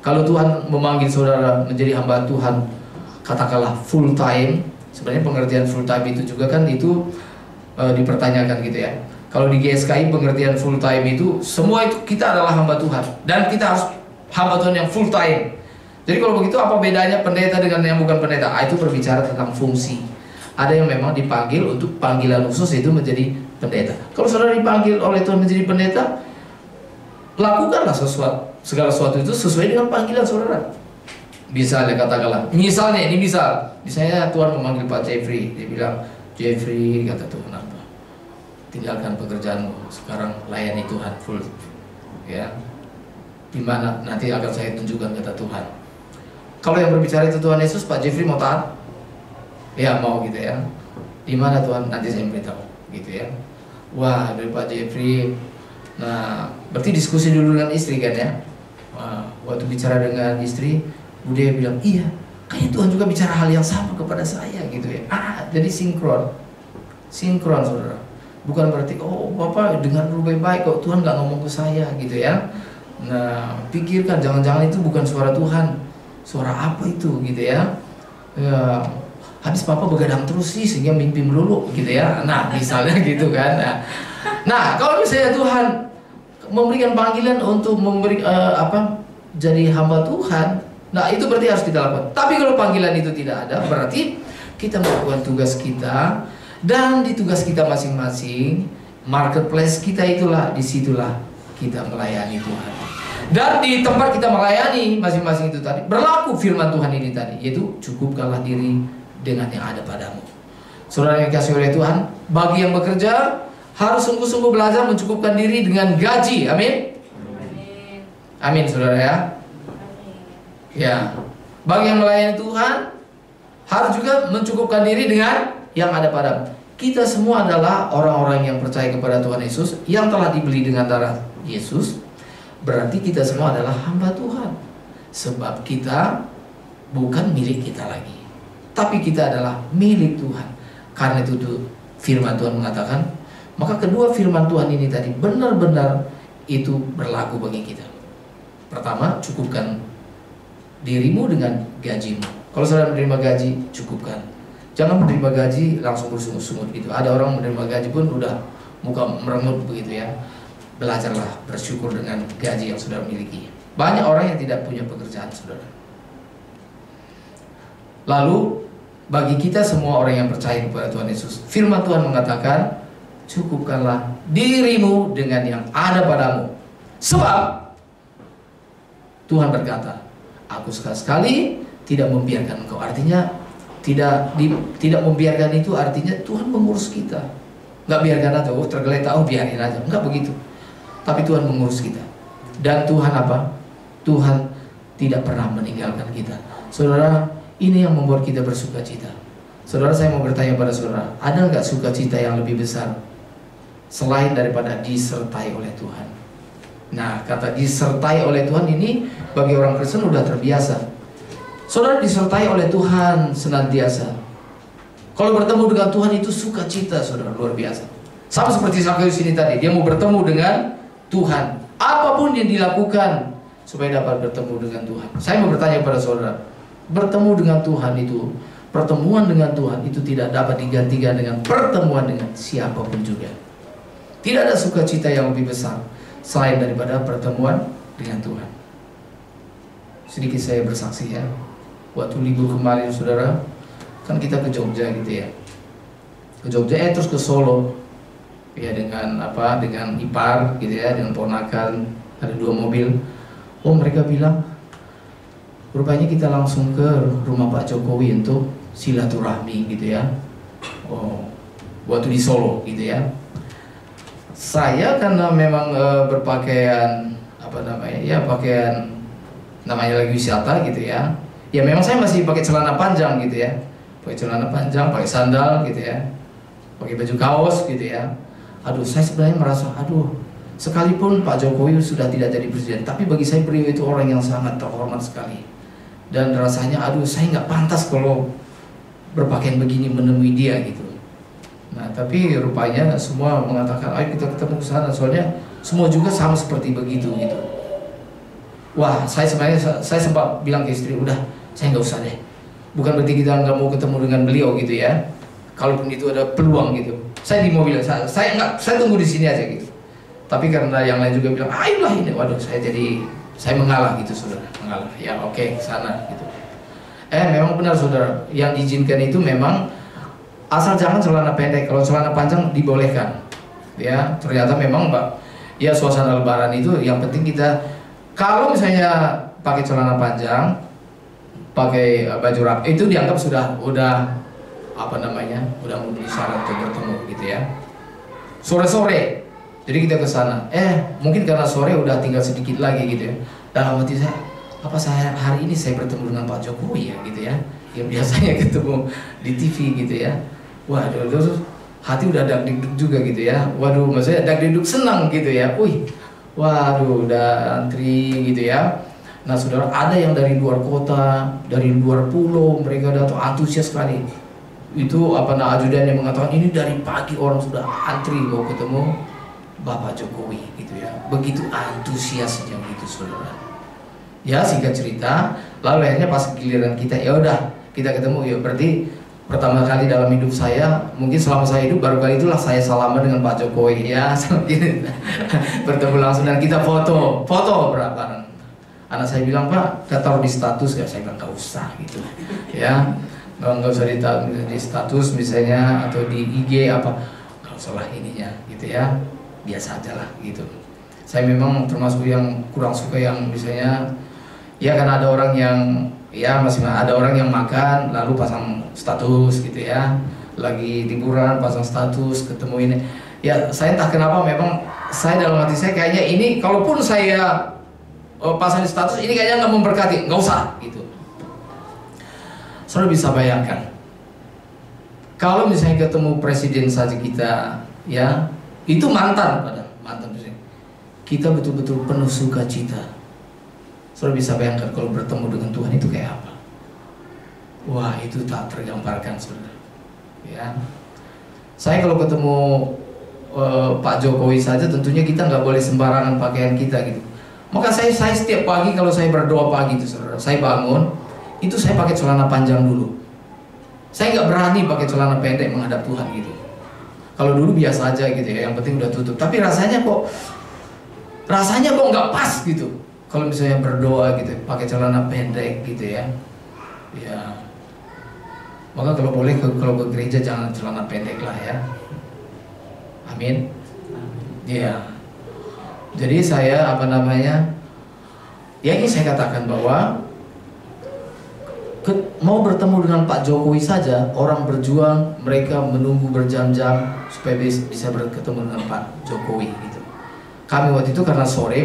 Kalau Tuhan memanggil saudara menjadi hamba Tuhan, katakanlah full time. Sebenarnya pengertian full time itu juga kan itu dipertanyakan gitu ya. Kalau di GSKI pengertian full time itu semua itu kita adalah hamba Tuhan dan kita harus hamba Tuhan yang full time. Jadi kalau begitu apa bedanya pendeta dengan yang bukan pendeta? Itu berbicara tentang fungsi. Ada yang memang dipanggil untuk panggilan khusus itu menjadi pendeta. Kalau saudara dipanggil oleh Tuhan menjadi pendeta, lakukanlah segala sesuatu itu sesuai dengan panggilan saudara. Misalnya katakanlah, misalnya Tuhan memanggil Pak Jeffrey, dia bilang, Jeffrey, kata Tuhan apa? Tinggalkan pekerjaanmu, sekarang layani Tuhan full, ya. Di mana nanti akan saya tunjukkan, kata Tuhan. Kalau yang berbicara itu Tuhan Yesus, Pak Jeffrey mau taat? Ya mau gitu ya. Di mana Tuhan? Nanti saya beritahu, gitu ya. Wah, dari Pak Jeffrey. Nah, berarti diskusi dulu dengan istri kan ya. Wah, waktu bicara dengan istri, dia bilang, iya, kayaknya Tuhan juga bicara hal yang sama kepada saya gitu ya. Jadi sinkron saudara. Bukan berarti, oh Bapak dengar dulu baik-baik kok, Tuhan gak ngomong ke saya gitu ya. Nah, pikirkan, jangan-jangan itu bukan suara Tuhan. Suara apa itu gitu ya. Ya, habis Papa begadang terus sih sehingga mimpi melulu gitu ya. Nah, misalnya gitu kan. Nah, kalau misalnya Tuhan memberikan panggilan untuk jadi hamba Tuhan, nah itu berarti harus kita lakukan. Tapi kalau panggilan itu tidak ada, berarti kita melakukan tugas kita, dan di tugas kita masing-masing marketplace kita itulah, disitulah kita melayani Tuhan. Dan di tempat kita melayani masing-masing itu tadi berlaku firman Tuhan ini tadi, yaitu cukupkanlah diri dengan yang ada padamu. Saudara yang dikasihi oleh Tuhan, bagi yang bekerja harus sungguh-sungguh belajar mencukupkan diri dengan gaji. Amin. Amin, saudara ya. Ya, bagi yang melayani Tuhan harus juga mencukupkan diri dengan yang ada padamu. Kita semua adalah orang-orang yang percaya kepada Tuhan Yesus, yang telah dibeli dengan darah Yesus. Berarti kita semua adalah hamba Tuhan. Sebab kita bukan milik kita lagi, tapi kita adalah milik Tuhan. Karena itu firman Tuhan mengatakan, maka kedua firman Tuhan ini tadi benar-benar itu berlaku bagi kita. Pertama, cukupkan dirimu dengan gajimu. Kalau saudara menerima gaji, cukupkan. Jangan menerima gaji langsung bersungut-sungut gitu. Ada orang menerima gaji pun udah muka merengut begitu ya. Belajarlah bersyukur dengan gaji yang saudara miliki. Banyak orang yang tidak punya pekerjaan, saudara. Lalu bagi kita semua orang yang percaya kepada Tuhan Yesus, firman Tuhan mengatakan, cukupkanlah dirimu dengan yang ada padamu. Sebab Tuhan berkata, aku sekali-sekali tidak membiarkan engkau. Artinya tidak membiarkan itu artinya Tuhan mengurus kita. Nggak biarkan aja, tergeletak, biarin aja. Nggak begitu. Tapi Tuhan mengurus kita. Dan Tuhan apa? Tuhan tidak pernah meninggalkan kita. Saudara, ini yang membuat kita bersuka cita. Saudara, saya mau bertanya pada saudara, ada nggak sukacita yang lebih besar selain daripada disertai oleh Tuhan? Nah, kata disertai oleh Tuhan ini bagi orang Kristen udah terbiasa. Saudara disertai oleh Tuhan senantiasa. Kalau bertemu dengan Tuhan itu sukacita, saudara, luar biasa. Sama seperti Zakheus ini tadi, dia mau bertemu dengan Tuhan. Apapun yang dilakukan supaya dapat bertemu dengan Tuhan. Saya mau bertanya pada saudara, bertemu dengan Tuhan itu, pertemuan dengan Tuhan itu tidak dapat digantikan dengan pertemuan dengan siapapun juga. Tidak ada sukacita yang lebih besar selain daripada pertemuan dengan Tuhan. Sedikit saya bersaksi ya. Waktu libur kemarin saudara, kan kita ke Jogja gitu ya. Ke Jogja terus ke Solo. Ya dengan apa? Dengan ipar gitu ya, dengan ponakan, ada 2 mobil. Oh, mereka bilang rupanya kita langsung ke rumah Pak Jokowi untuk silaturahmi gitu ya. Oh, waktu di Solo gitu ya. Saya karena memang berpakaian apa namanya? Ya pakaian namanya lagi wisata gitu ya. Ya memang saya masih pakai celana panjang gitu ya. Pakai celana panjang, pakai sandal gitu ya. Pakai baju kaos gitu ya. Aduh, saya sebenarnya merasa, aduh, sekalipun Pak Jokowi sudah tidak jadi presiden, tapi bagi saya beliau itu orang yang sangat terhormat sekali. Dan rasanya, aduh, saya nggak pantas kalau berpakaian begini menemui dia gitu. Nah, tapi rupanya semua mengatakan, ayo kita ketemu ke sana, soalnya semua juga sama seperti begitu gitu. Wah, saya sebenarnya saya sempat bilang ke istri, udah, saya nggak usah deh. Bukan berarti kita nggak mau ketemu dengan beliau gitu ya. Kalaupun itu ada peluang gitu. Saya di mobil, saya tunggu di sini aja gitu. Tapi karena yang lain juga bilang, ayolah ini, waduh, saya mengalah gitu saudara, mengalah. Ya oke, sana gitu. Memang benar saudara, yang diizinkan itu memang asal jangan celana pendek. Kalau celana panjang dibolehkan. Ya, ternyata memang ya suasana Lebaran itu yang penting kita, kalau misalnya pakai celana panjang, pakai baju rap, itu dianggap udah apa namanya, udah memenuhi syarat untuk bertemu gitu ya. Sore-sore, jadi kita ke sana. Mungkin karena sore udah tinggal sedikit lagi gitu ya. Dalam hati saya, apa saya hari ini saya bertemu dengan Pak Jokowi ya gitu ya, yang biasanya ketemu di TV gitu ya. Waduh, terus hati udah dag-diduk juga gitu ya. Waduh, maksudnya dag-diduk senang gitu ya. Waduh, udah antri gitu ya. Nah saudara, ada yang dari luar kota, dari luar pulau, mereka datang antusias sekali. Itu ajudan yang mengatakan ini dari pagi orang sudah antri mau ketemu Bapak Jokowi gitu ya. Begitu antusiasnya gitu saudara. Ya singkat cerita, lalu akhirnya pas giliran kita, ya udah kita ketemu ya. Berarti pertama kali dalam hidup saya, mungkin selama saya hidup baru kali itulah saya salaman dengan Pak Jokowi ya. Bertemu langsung dan kita foto berapa. Anak saya bilang, Pak, kita taruh di status ya. Saya bilang nggak usah gitu ya. Nggak usah di status misalnya atau di IG apa, nggak masalah ininya gitu ya, biasa aja lah gitu. Saya memang termasuk yang kurang suka yang misalnya ya kan ada orang yang ya masih ada orang yang makan lalu pasang status gitu ya, lagi liburan pasang status ketemu ini ya, saya entah kenapa memang saya dalam hati saya kayaknya ini kalaupun saya pasang di status ini kayaknya nggak memberkati, nggak usah gitu. Saudara bisa bayangkan kalau misalnya ketemu presiden saja kita ya, itu mantan presiden, kita betul-betul penuh sukacita. Saudara bisa bayangkan kalau bertemu dengan Tuhan itu kayak apa? Wah, itu tak tergambarkan, saudara. Ya, saya kalau ketemu Pak Jokowi saja, tentunya kita nggak boleh sembarangan pakaian kita gitu. Maka saya setiap pagi kalau saya berdoa pagi itu, saudara, saya bangun, itu saya pakai celana panjang dulu. Saya nggak berani pakai celana pendek menghadap Tuhan gitu. Kalau dulu biasa aja gitu ya, yang penting udah tutup. Tapi rasanya kok nggak pas gitu. Kalau misalnya berdoa gitu, pakai celana pendek gitu ya. Ya. Maka kalau boleh kalau ke gereja jangan celana pendek lah ya. Amin. Ya. Jadi saya ya ini saya katakan bahwa mau bertemu dengan Pak Jokowi saja, orang berjuang, mereka menunggu berjam-jam supaya bisa bertemu dengan Pak Jokowi gitu. Kami waktu itu karena sore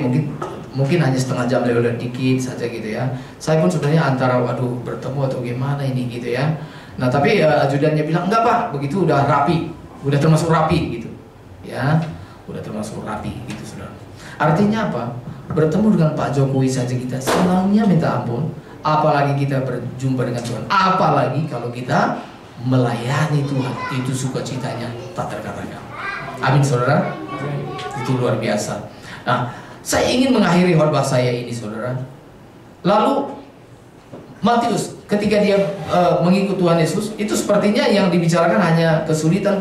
mungkin hanya setengah jam lewat dikit saja gitu ya. Saya pun sebenarnya antara waduh bertemu atau gimana ini gitu ya. Nah tapi ajudannya bilang enggak Pak, begitu udah rapi, udah termasuk rapi gitu ya, udah termasuk rapi gitu saudara. Artinya apa? Bertemu dengan Pak Jokowi saja kita senangnya minta ampun. Apalagi kita berjumpa dengan Tuhan, apalagi kalau kita melayani Tuhan, itu sukacitanya tak terkatakan. Amin saudara. Itu luar biasa. Nah, saya ingin mengakhiri khotbah saya ini saudara. Lalu Matius ketika dia mengikut Tuhan Yesus, itu sepertinya yang dibicarakan hanya kesulitan,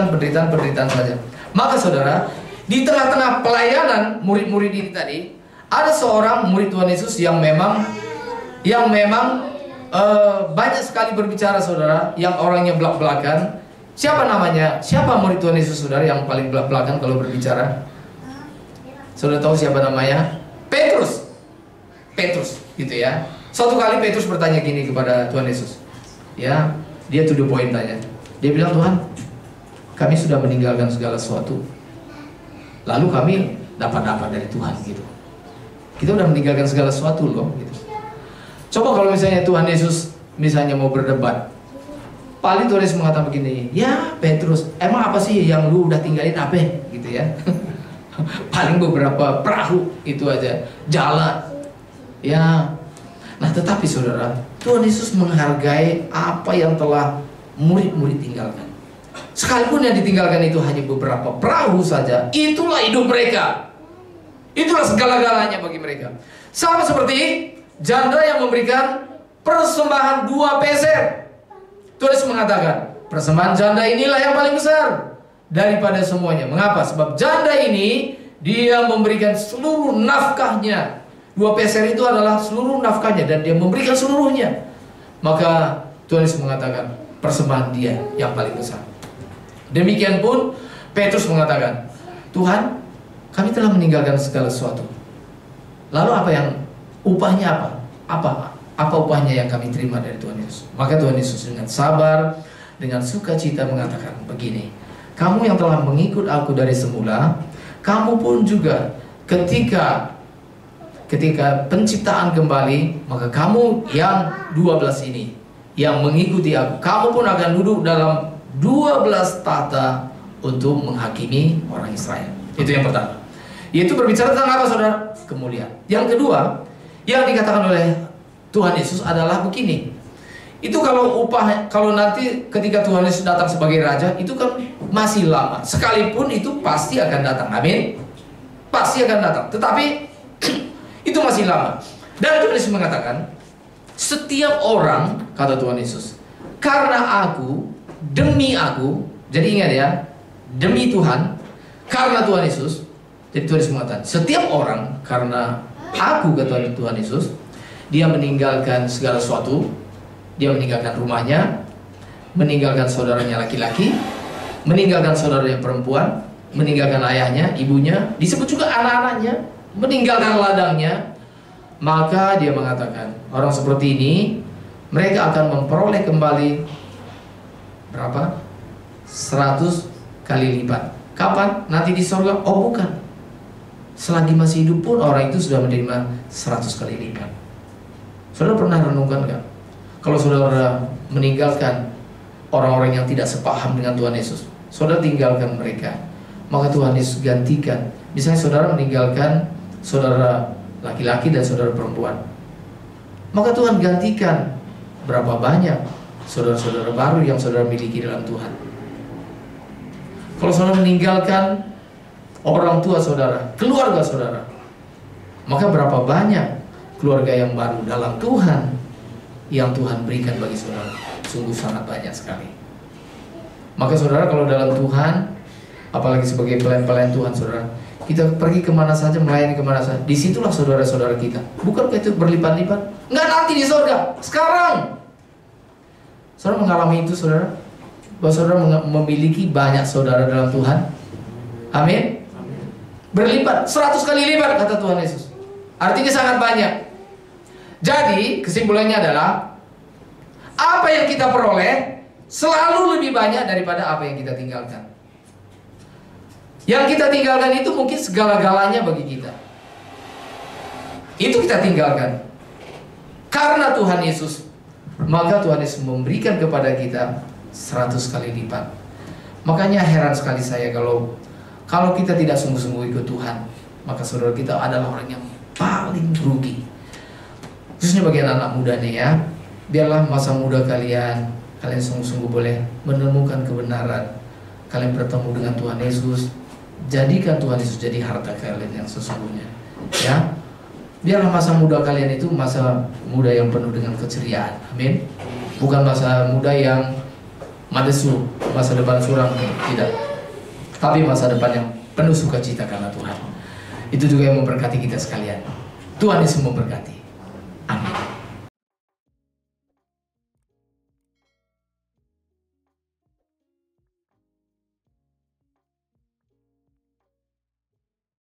penderitaan saja. Maka saudara, di tengah-tengah pelayanan murid-murid ini tadi, ada seorang murid Tuhan Yesus yang memang banyak sekali berbicara saudara, yang orangnya belak-belakan. Siapa namanya? Siapa murid Tuhan Yesus saudara yang paling belak-belakan kalau berbicara? Saudara tahu siapa namanya? Petrus gitu ya. Suatu kali Petrus bertanya gini kepada Tuhan Yesus. Ya, dia to the point tanya. Dia bilang, Tuhan, kami sudah meninggalkan segala sesuatu, lalu kami dapat dari Tuhan gitu. Kita udah meninggalkan segala sesuatu loh gitu. Coba kalau misalnya Tuhan Yesus misalnya mau berdebat, paling Tuhan Yesus mengatakan begini, ya Petrus, emang apa sih yang lu udah tinggalin apa gitu ya. Paling beberapa perahu itu aja, jalan ya. Nah tetapi saudara, Tuhan Yesus menghargai apa yang telah murid-murid tinggalkan. Sekalipun yang ditinggalkan itu hanya beberapa perahu saja, itulah hidup mereka, itulah segala-galanya bagi mereka. Sama seperti janda yang memberikan persembahan 2 peser. Tuhan Yesus mengatakan, persembahan janda inilah yang paling besar daripada semuanya. Mengapa? Sebab janda ini dia memberikan seluruh nafkahnya. 2 peser itu adalah seluruh nafkahnya dan dia memberikan seluruhnya. Maka Tuhan Yesus mengatakan, persembahan dia yang paling besar. Demikian pun Petrus mengatakan, Tuhan, kami telah meninggalkan segala sesuatu. Lalu apa yang upahnya apa upahnya yang kami terima dari Tuhan Yesus? Maka Tuhan Yesus dengan sabar, dengan sukacita mengatakan begini, kamu yang telah mengikut aku dari semula, kamu pun juga ketika penciptaan kembali, maka kamu yang 12 ini yang mengikuti aku, kamu pun akan duduk dalam 12 tahta untuk menghakimi orang Israel. Itu yang pertama. Yaitu berbicara tentang apa saudara? Kemuliaan. Yang kedua yang dikatakan oleh Tuhan Yesus adalah begini. Itu kalau nanti ketika Tuhan Yesus datang sebagai raja, itu kan masih lama. Sekalipun itu pasti akan datang. Amin. Pasti akan datang. Tetapi itu masih lama. Dan Tuhan Yesus mengatakan, setiap orang, kata Tuhan Yesus, karena aku, demi aku. Jadi ingat ya, demi Tuhan, karena Tuhan Yesus. Jadi Tuhan Yesus mengatakan, setiap orang karena aku, kata Tuhan Yesus, dia meninggalkan segala sesuatu. Dia meninggalkan rumahnya, meninggalkan saudaranya laki-laki, meninggalkan saudaranya perempuan, meninggalkan ayahnya, ibunya, disebut juga anak-anaknya, meninggalkan ladangnya, maka dia mengatakan, orang seperti ini mereka akan memperoleh kembali berapa? 100 kali lipat. Kapan? Nanti di surga? Oh bukan, selagi masih hidup pun orang itu sudah menerima 100 kali lipat. Saudara pernah renungkan nggak? Kalau saudara meninggalkan orang-orang yang tidak sepaham dengan Tuhan Yesus, saudara tinggalkan mereka, maka Tuhan Yesus gantikan. Misalnya saudara meninggalkan saudara laki-laki dan saudara perempuan, maka Tuhan gantikan berapa banyak saudara-saudara baru yang saudara miliki dalam Tuhan. Kalau saudara meninggalkan orang tua saudara, keluarga saudara, maka berapa banyak keluarga yang baru dalam Tuhan yang Tuhan berikan bagi saudara. Sungguh sangat banyak sekali. Maka saudara, kalau dalam Tuhan, apalagi sebagai pelayan-pelayan Tuhan saudara, kita pergi kemana saja, melayani kemana saja, disitulah saudara-saudara kita. Bukankah itu berlipat-lipat? Enggak, nanti di surga, sekarang. Saudara mengalami itu saudara, bahwa saudara memiliki banyak saudara dalam Tuhan. Amin. Berlipat, 100 kali lipat kata Tuhan Yesus. Artinya sangat banyak. Jadi kesimpulannya adalah, apa yang kita peroleh selalu lebih banyak daripada apa yang kita tinggalkan. Yang kita tinggalkan itu mungkin segala-galanya bagi kita. Itu kita tinggalkan karena Tuhan Yesus. Maka Tuhan Yesus memberikan kepada kita 100 kali lipat. Makanya heran sekali saya kalau kita tidak sungguh-sungguh ikut Tuhan, maka saudara kita adalah orang yang paling rugi. Khususnya bagi anak-anak muda nih ya, biarlah masa muda kalian sungguh-sungguh boleh menemukan kebenaran. Kalian bertemu dengan Tuhan Yesus, jadikan Tuhan Yesus jadi harta kalian yang sesungguhnya. Ya, biarlah masa muda kalian itu masa muda yang penuh dengan keceriaan. Amin. Bukan masa muda yang madesu, masa depan suram, tidak. Tapi masa depan yang penuh sukacita karena Tuhan. Itu juga yang memberkati kita sekalian. Tuhan Yesus memberkati. Amin.